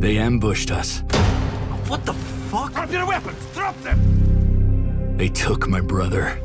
They ambushed us. What the fuck? Drop your weapons! Drop them! They took my brother.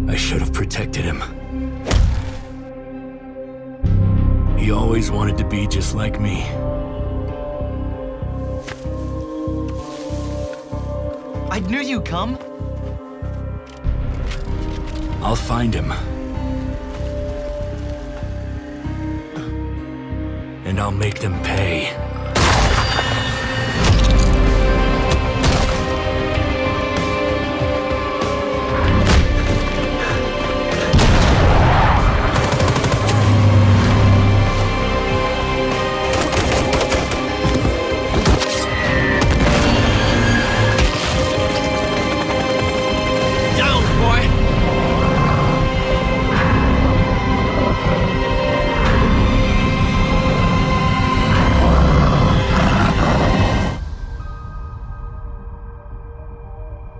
I should have protected him. He always wanted to be just like me. I knew you'd come. I'll find him. And I'll make them pay.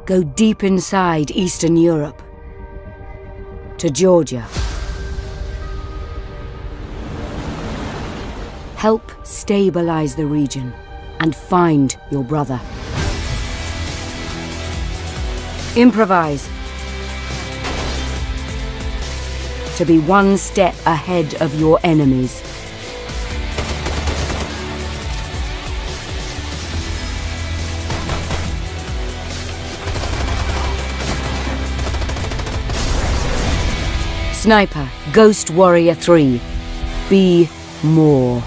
Go deep inside Eastern Europe, to Georgia. Help stabilize the region and find your brother. Improvise to be one step ahead of your enemies. Sniper, Ghost Warrior 3. Be more.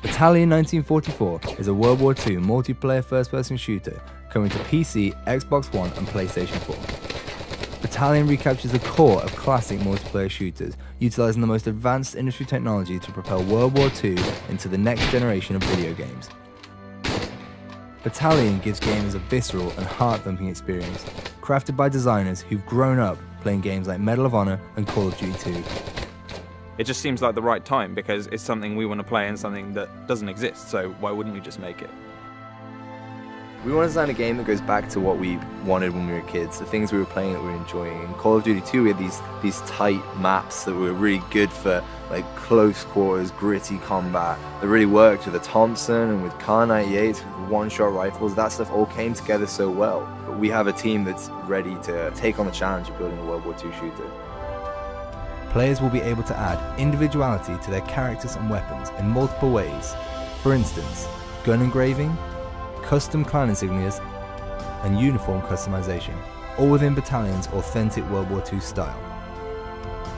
Battalion 1944 is a World War II multiplayer first-person shooter coming to PC, Xbox One and PlayStation 4. Battalion recaptures the core of classic multiplayer shooters, utilising the most advanced industry technology to propel World War II into the next generation of video games. Battalion gives gamers a visceral and heart-thumping experience, crafted by designers who've grown up playing games like Medal of Honor and Call of Duty 2. It just seems like the right time because it's something we want to play and something that doesn't exist, so why wouldn't we just make it? We want to design a game that goes back to what we wanted when we were kids, the things we were playing that we were enjoying. In Call of Duty 2 we had these tight maps that were really good for like close quarters, gritty combat, that really worked with the Thompson and with Kar 98s, with one-shot rifles. That stuff all came together so well. But we have a team that's ready to take on the challenge of building a World War II shooter. Players will be able to add individuality to their characters and weapons in multiple ways. For instance, gun engraving, custom clan insignias, and uniform customization, all within Battalion's authentic World War II style.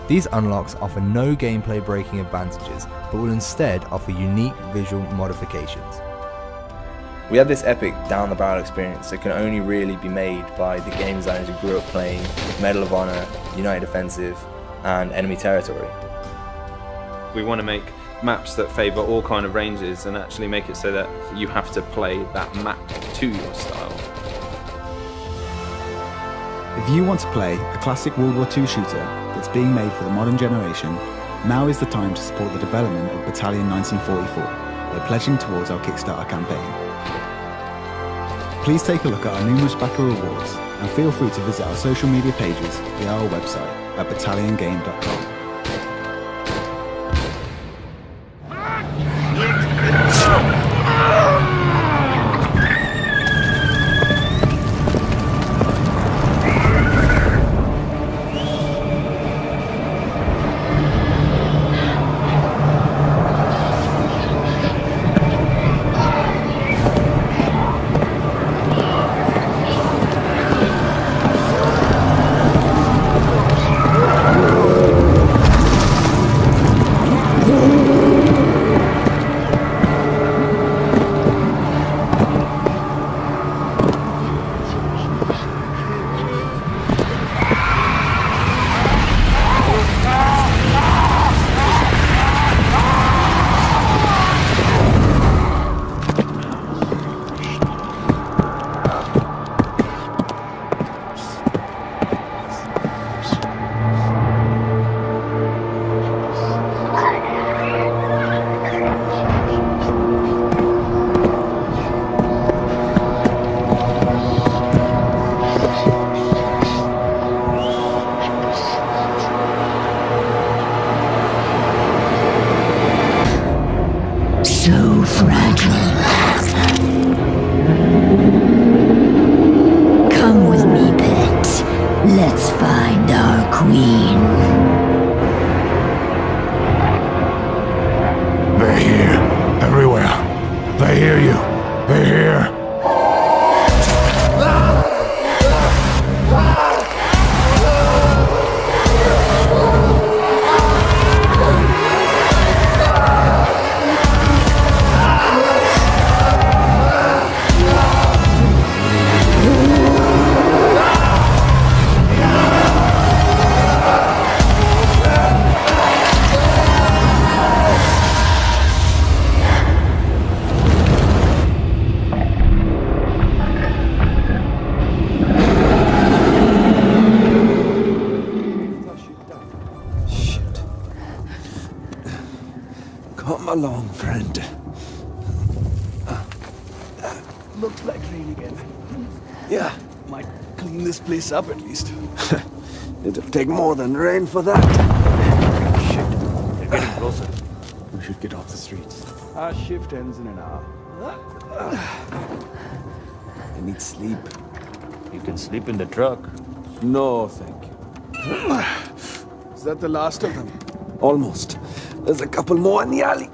These unlocks offer no gameplay breaking advantages, but will instead offer unique visual modifications. We had this epic down-the-barrel experience that can only really be made by the game designers who grew up playing Medal of Honor, United Offensive, and Enemy Territory. We want to make maps that favour all kind of ranges and actually make it so that you have to play that map to your style. If you want to play a classic World War II shooter that's being made for the modern generation, now is the time to support the development of Battalion 1944 by pledging towards our Kickstarter campaign. Please take a look at our numerous backer rewards and feel free to visit our social media pages via our website at battalionGame.com. So fragile. Come with me, pet. Let's find our queen. They're here. Everywhere. They hear you. They're here. Come along, friend. Looks like rain again. Yeah, might clean this place up at least. It'll take more than rain for that. Shit. They're getting closer. We should get off the streets. Our shift ends in an hour. I need sleep. You can sleep in the truck. No, thank you. Is that the last of them? Almost. There's a couple more in the alley.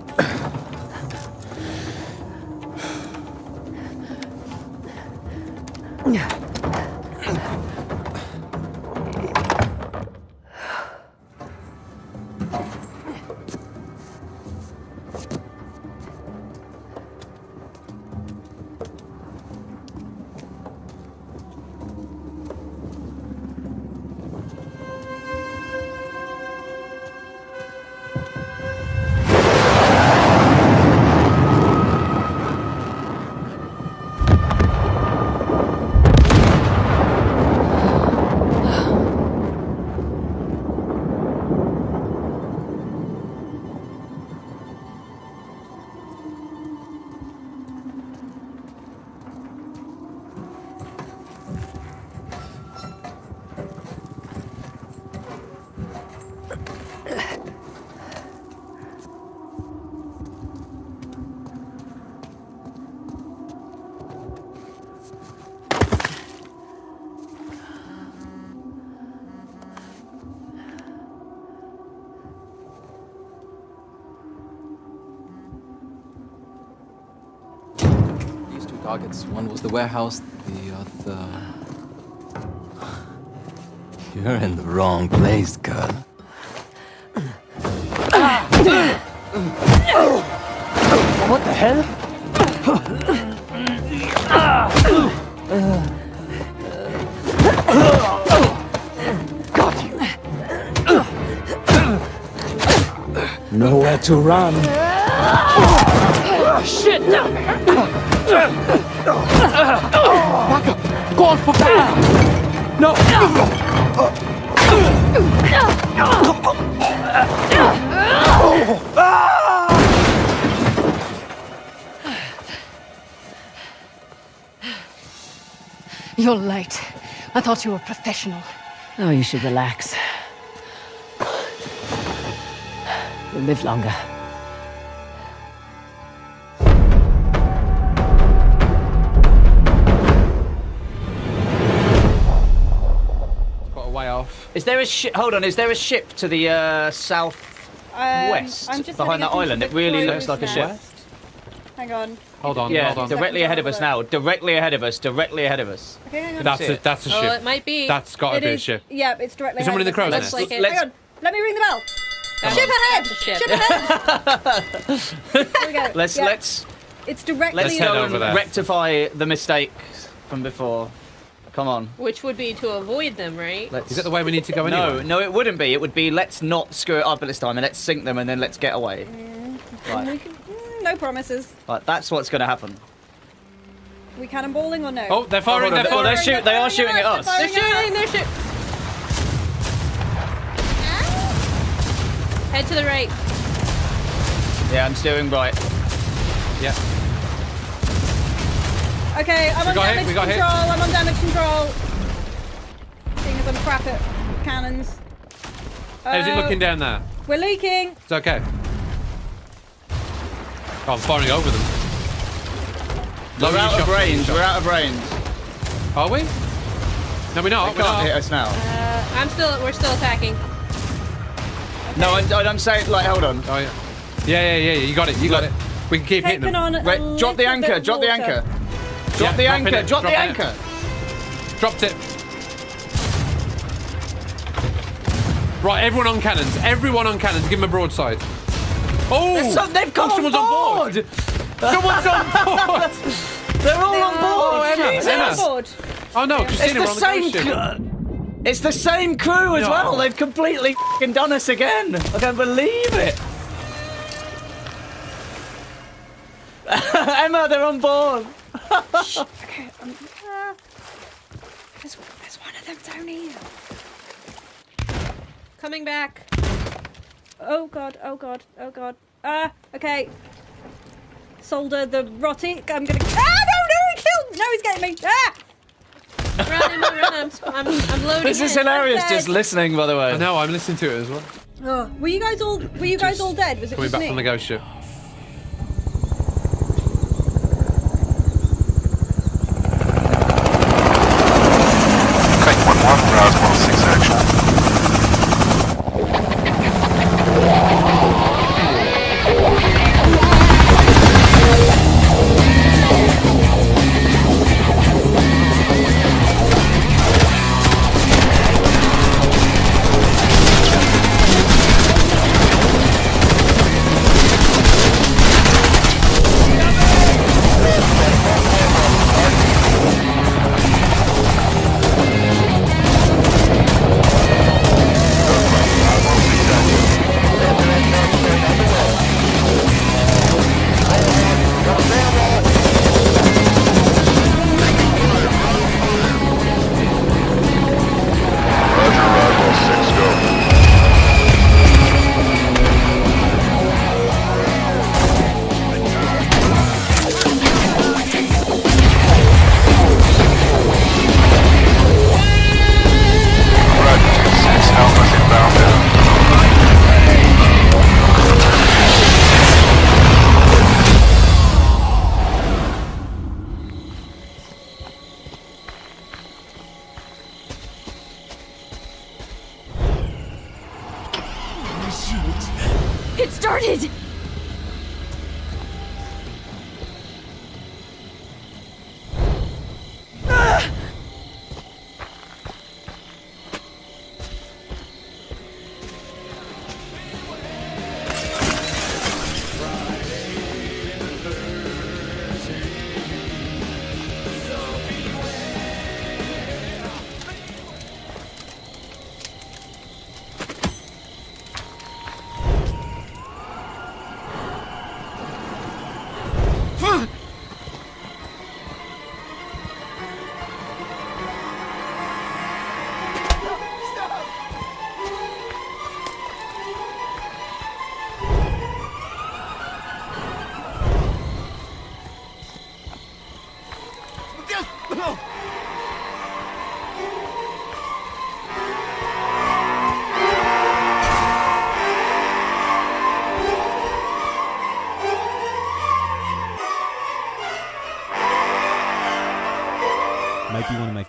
Targets. One was the warehouse, the other... You're in the wrong place, girl. What the hell? Got you. Nowhere to run. Shit! Back up. Go on for back. No. You're late. I thought you were professional. Oh, you should relax. You'll live longer. Got a way off. Is there a ship? Hold on. Is there a ship to the southwest I'm just behind that heading up island? into It really the looks like a crow's ship. nest. Hang on. Hold on, Yeah, hold on. directly ahead of us now. Directly ahead of us. Directly ahead of us. Okay, hang on. That's a ship. Oh, it might be. That's got to It be a is- ship. Yeah, it's directly Is someone in ahead the of crow's us. nest? Hang on. Let me ring the bell. Come Ship on. ahead! Ship. Ship ahead! There we go. Let's Yeah. let's It's directly let's head go over and there. rectify the mistake from before. Come on. Which would be to avoid them, right? Let's... Is that the way we need to go No, anyway? no, it wouldn't be. It would be let's not screw it up at this time and let's sink them and then let's get away. Right. We can, no promises. Right, that's what's going to happen. We cannonballing or no? Oh, they're firing, hold on, they're oh, firing. they are shooting at us. They're shooting, they're shooting. Head to the right. Yeah, I'm steering right. Yeah. Okay, I'm on got hit, damage we got hit. control. I'm on damage control. Seeing as I'm crap at cannons. How's it looking down there? We're leaking. It's okay. Oh, I'm firing over them. We're Lower out your of shot, range. lower We're your out of range. shot. Are we? No, we're not. They can't hit us now. We're still attacking. No, I'm saying, like, hold on. Oh, yeah. Yeah, you got it, you got it. We can keep hitting Taking them. on Right, a drop the little anchor, bit drop the water. anchor. Yeah, Drop the dropping anchor, it, drop the dropping it. anchor. Dropped it. Right, everyone on cannons. Everyone on cannons. Give them a broadside. Oh! They've come someone's on board. Someone's on board. They're all on board. Emma, Jesus. Emma. Board. Oh no, Christina, we're on the ghost ship. It's the same crew as No. well. They've completely f***ing done us again. I can't believe it. Emma, they're on board. Okay. There's one of them down here. Coming back. Oh god. Oh god. Oh god. Okay. Solder the rotty. I'm gonna. No, he killed. No, he's getting me. Run, I'm loading. This is hilarious. Just listening, by the way. I know, I'm listening to it as well. Oh, were you guys all dead? Was it Coming just back me? from the ghost ship. Take 1-1, Rouse 1-6 actual. It started!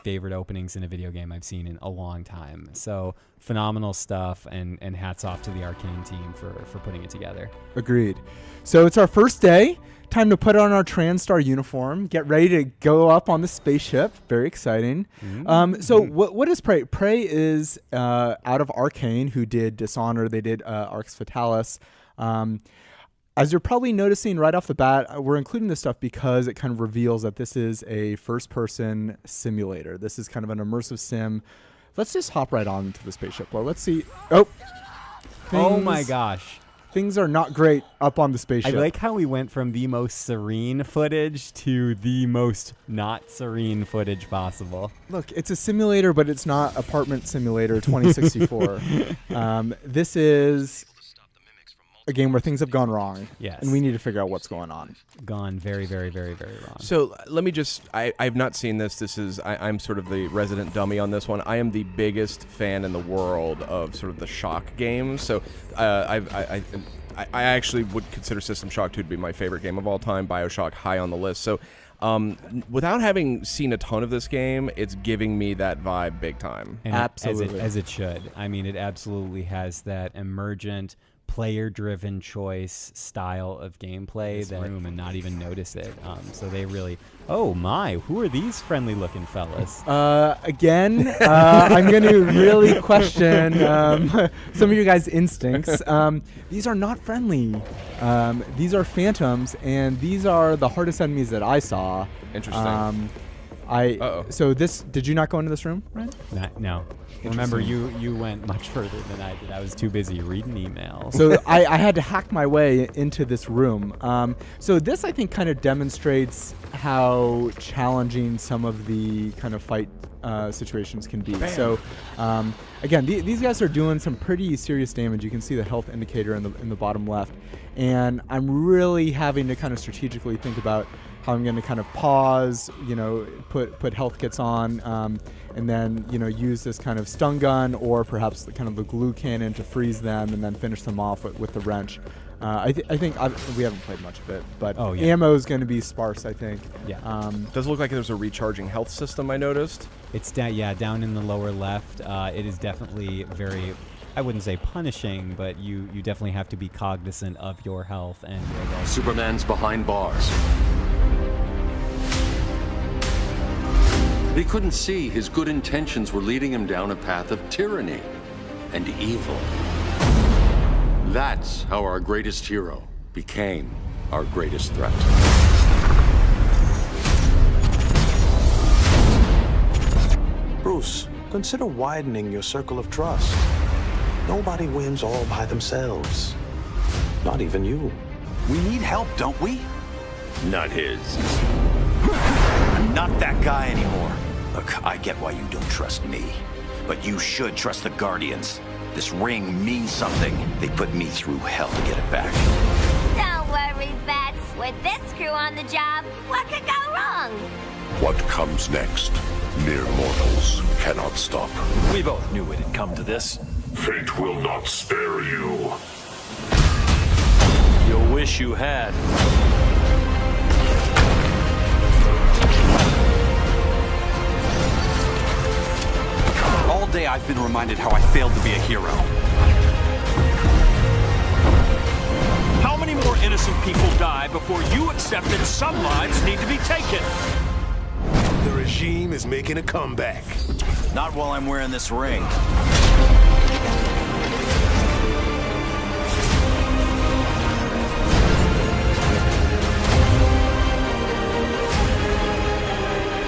favorite openings in a video game I've seen in a long time. So phenomenal stuff, and hats off to the Arcane team for putting it together. Agreed. So it's our first day. Time to put on our TranStar uniform, get ready to go up on the spaceship. Very exciting. So what is Prey? Prey is out of Arcane, who did Dishonored. They did Arx Fatalis. As you're probably noticing right off the bat, we're including this stuff because it kind of reveals that this is a first-person simulator. This is kind of an immersive sim. Let's just hop right on to the spaceship. Well, let's see. Oh my gosh. Things are not great up on the spaceship. I like how we went from the most serene footage to the most not serene footage possible. Look, it's a simulator, but it's not Apartment Simulator 2064. This is a game where things have gone wrong. Yes. And we need to figure out what's going on. Gone very, very, very, very wrong. So let me just, I've not seen this. I'm sort of the resident dummy on this one. I am the biggest fan in the world of sort of the shock games. So I actually would consider System Shock 2 to be my favorite game of all time. BioShock high on the list. So without having seen a ton of this game, it's giving me that vibe big time. And absolutely. As it should. I mean, it absolutely has that emergent, player-driven choice style of gameplay and not even notice it. So they really, oh my, who are these friendly-looking fellas? Again, I'm going to really question some of you guys' instincts. These are not friendly. These are phantoms, and these are the hardest enemies that I saw. Interesting. So this, did you not go into this room, Ryan? No. Remember, you went much further than I did. I was too busy reading emails. So I had to hack my way into this room. So this, I think, kind of demonstrates how challenging some of the kind of fight situations can be. Bam. So again, these guys are doing some pretty serious damage. You can see the health indicator in the bottom left. And I'm really having to kind of strategically think about how I'm going to kind of pause, put health kits on, and then, use this kind of stun gun or perhaps the glue cannon to freeze them and then finish them off with the wrench. I think we haven't played much of it, but ammo is going to be sparse, I think. Yeah. Does it look like there's a recharging health system, I noticed? It's down in the lower left. It is definitely very, I wouldn't say punishing, but you definitely have to be cognizant of your health and your health. Superman's behind bars. He couldn't see his good intentions were leading him down a path of tyranny and evil. That's how our greatest hero became our greatest threat. Bruce, consider widening your circle of trust. Nobody wins all by themselves. Not even you. We need help, don't we? Not his. I'm not that guy anymore. Look, I get why you don't trust me, but you should trust the Guardians. This ring means something. They put me through hell to get it back. Don't worry, Bats. With this crew on the job, what could go wrong? What comes next? Mere mortals cannot stop. We both knew it had come to this. Fate will not spare you. You'll wish you had. All day I've been reminded how I failed to be a hero. How many more innocent people die before you accept that some lives need to be taken? The regime is making a comeback. Not while I'm wearing this ring.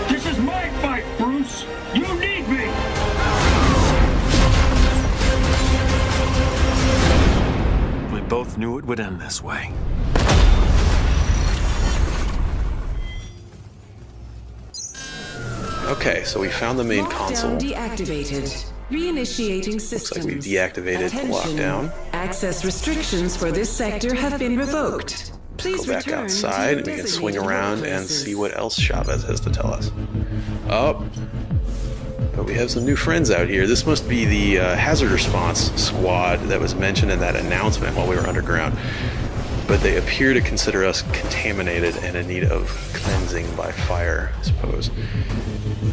This is my fight, Bruce. You need me. We both knew it would end this way. Okay, so we found the main console. Deactivated. Reinitiating systems. Looks like we've deactivated the lockdown. Access restrictions for this sector have been revoked. Please go back outside. We can swing around and see what else Chavez has to tell us. Oh, but we have some new friends out here. This must be the hazard response squad that was mentioned in that announcement while we were underground. but they appear to consider us contaminated and in need of cleansing by fire, I suppose.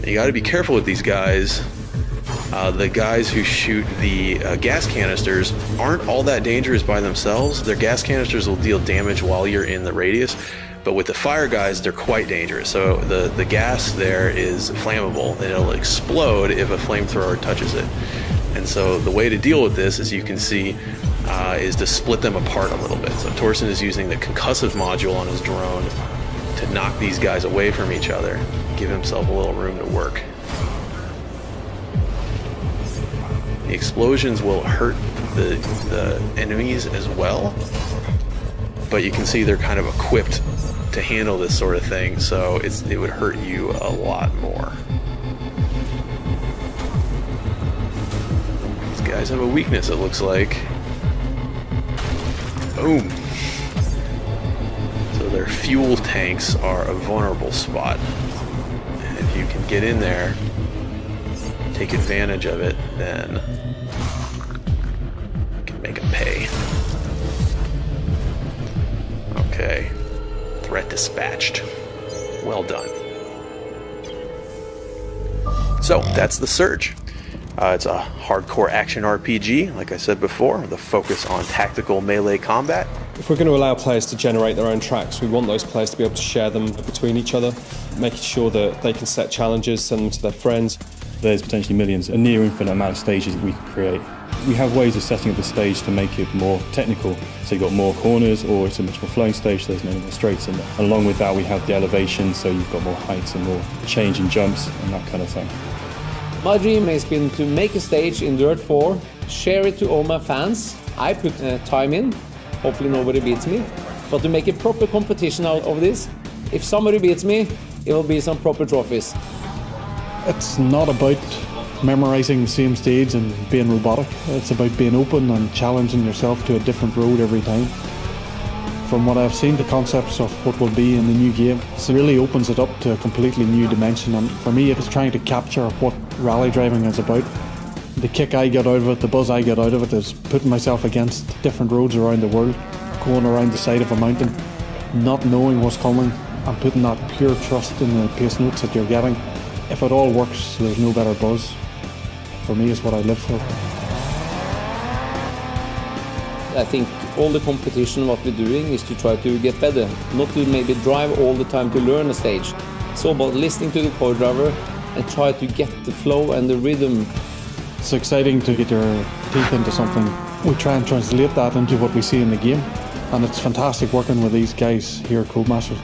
You got to be careful with these guys. The guys who shoot the gas canisters aren't all that dangerous by themselves. Their gas canisters will deal damage while you're in the radius, but with the fire guys, they're quite dangerous. So the gas there is flammable, and it'll explode if a flamethrower touches it. And so the way to deal with this, as you can see, is to split them apart a little bit. So Torsten is using the concussive module on his drone to knock these guys away from each other, give himself a little room to work. The explosions will hurt the enemies as well, but you can see they're kind of equipped to handle this sort of thing, so it would hurt you a lot more. These guys have a weakness, it looks like. Boom. So their fuel tanks are a vulnerable spot, and if you can get in there, take advantage of it, then you can make them pay. Okay. Threat dispatched. Well done. So, that's The Surge. It's a hardcore action RPG, like I said before, with a focus on tactical melee combat. If we're going to allow players to generate their own tracks, we want those players to be able to share them between each other, making sure that they can set challenges, send them to their friends. There's potentially millions, a near infinite amount of stages that we could create. We have ways of setting up the stage to make it more technical. So you've got more corners, or it's a much more flowing stage, so there's many more straights in there. And along with that, we have the elevation, so you've got more heights and more change in jumps and that kind of thing. My dream has been to make a stage in Dirt 4, share it to all my fans. I put time in, hopefully nobody beats me, but to make a proper competition out of this. If somebody beats me, it will be some proper trophies. It's not about memorizing the same stage and being robotic. It's about being open and challenging yourself to a different road every time. From what I've seen, the concepts of what will be in the new game, it really opens it up to a completely new dimension. And for me, it's trying to capture what rally driving is about. The kick I get out of it, the buzz I get out of it, is putting myself against different roads around the world, going around the side of a mountain, not knowing what's coming, and putting that pure trust in the pace notes that you're getting. If it all works, there's no better buzz. For me, it's what I live for. I think all the competition, what we're doing is to try to get better, not to maybe drive all the time to learn a stage. It's all about listening to the co-driver and try to get the flow and the rhythm. It's exciting to get your teeth into something. We try and translate that into what we see in the game, and it's fantastic working with these guys here at Codemasters.